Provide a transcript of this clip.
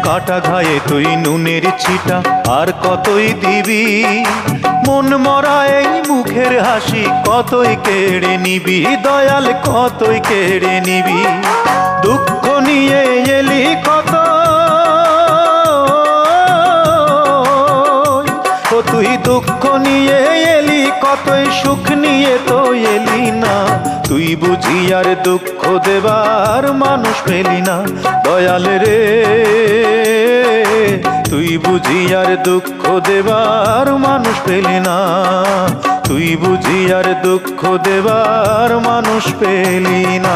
কাটা ঘায়ে তুই নুনের ছিটা আর কতই দিবি, মন মরা এই মুখের হাসি কতই কেড়ে নিবি, দয়াল কতই কেড়ে নিবি। দুঃখ নিয়ে এলি কত, ও তুই দুঃখ নিয়ে এলি কতই, সুখ নিয়ে তো এলি না। তুই বুঝি আর দুঃখ দেবার মানুষ পেলি না, দয়াল রে তুই বুঝি আর দুঃখ দেবার মানুষ পেলি না, তুই বুঝি আর দুঃখ দেবার মানুষ পেলি না।